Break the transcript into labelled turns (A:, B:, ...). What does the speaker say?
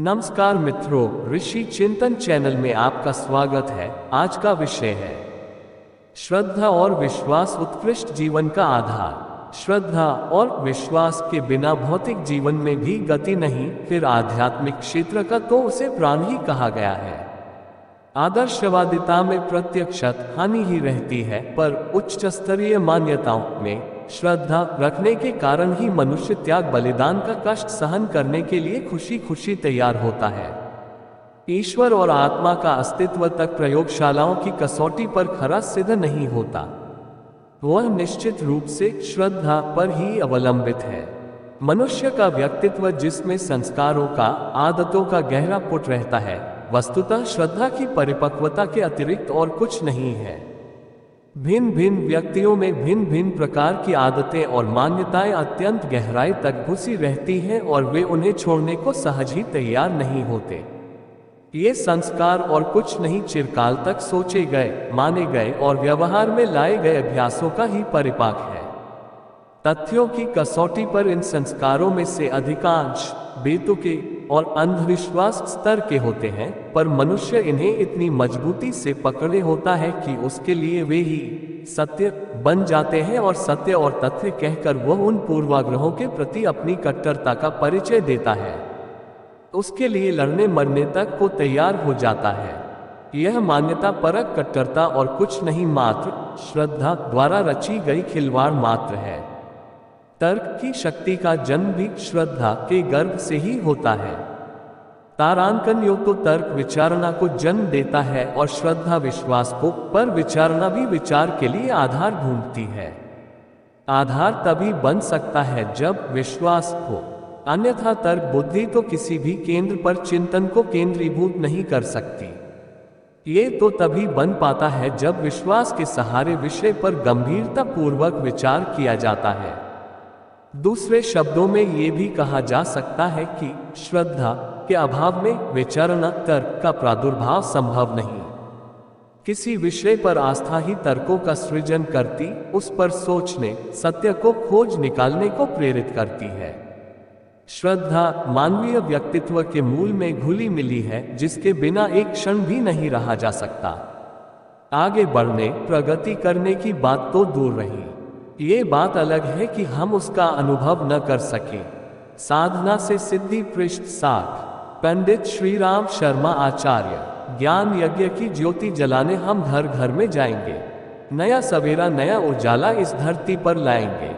A: नमस्कार मित्रों, ऋषि चिंतन चैनल में आपका स्वागत है। आज का विषय है श्रद्धा और विश्वास उत्कृष्ट जीवन का आधार। श्रद्धा और विश्वास के बिना भौतिक जीवन में भी गति नहीं, फिर आध्यात्मिक क्षेत्र का तो उसे प्राण ही कहा गया है। आदर्शवादिता में प्रत्यक्षत हानि ही रहती है, पर उच्च स्तरीय मान्यताओं में श्रद्धा रखने के कारण ही मनुष्य त्याग बलिदान का कष्ट सहन करने के लिए खुशी खुशी तैयार होता है। ईश्वर और आत्मा का अस्तित्व तक प्रयोगशालाओं की कसौटी पर खरा सिद्ध नहीं होता। वह निश्चित रूप से श्रद्धा पर ही अवलंबित है। मनुष्य का व्यक्तित्व जिसमें संस्कारों का, आदतों का गहरा पुट रहता है, वस्तुतः श्रद्धा की परिपक्वता के अतिरिक्त और कुछ नहीं है। भिन्न भिन्न व्यक्तियों में भिन्न भिन्न प्रकार की आदतें और मान्यताएं अत्यंत गहराई तक घुसी रहती हैं और वे उन्हें छोड़ने को सहज ही तैयार नहीं होते। ये संस्कार और कुछ नहीं चिरकाल तक सोचे गए, माने गए और व्यवहार में लाए गए अभ्यासों का ही परिपाक है। तथ्यों की कसौटी पर इन संस्कारों में से अधिकांश बेतुके और अंधविश्वास स्तर के होते हैं, पर मनुष्य इन्हें इतनी मजबूती से पकड़े होता है कि उसके लिए वे ही सत्य बन जाते हैं और सत्य और तथ्य कहकर वह उन पूर्वाग्रहों के प्रति अपनी कट्टरता का परिचय देता है। उसके लिए लड़ने मरने तक को तैयार हो जाता है। यह मान्यता परक कट्टरता और कुछ नहीं मात्र श्रद्धा द्वारा रची गई खिलवाड़ मात्र है। तर्क की शक्ति का जन्म भी श्रद्धा के गर्भ से ही होता है। तारांकन योग तो तर्क विचारणा को जन्म देता है और श्रद्धा विश्वास को, पर विचारणा भी विचार के लिए आधार ढूंढती है। आधार तभी बन सकता है जब विश्वास हो, अन्यथा तर्क बुद्धि तो किसी भी केंद्र पर चिंतन को केंद्रीभूत नहीं कर सकती। ये तो तभी बन पाता है जब विश्वास के सहारे विषय पर गंभीरता पूर्वक विचार किया जाता है। दूसरे शब्दों में ये भी कहा जा सकता है कि श्रद्धा के अभाव में विचारणा तर्क का प्रादुर्भाव संभव नहीं। किसी विषय पर आस्था ही तर्कों का सृजन करती, उस पर सोचने, सत्य को खोज निकालने को प्रेरित करती है। श्रद्धा मानवीय व्यक्तित्व के मूल में घुली मिली है, जिसके बिना एक क्षण भी नहीं रहा जा सकता। आगे बढ़ने, प्रगति करने की बात तो दूर रही, ये बात अलग है कि हम उसका अनुभव न कर सके। साधना से सिद्धि पृष्ठ 60। पंडित श्री राम शर्मा आचार्य। ज्ञान यज्ञ की ज्योति जलाने हम घर घर में जाएंगे, नया सवेरा नया उजाला इस धरती पर लाएंगे।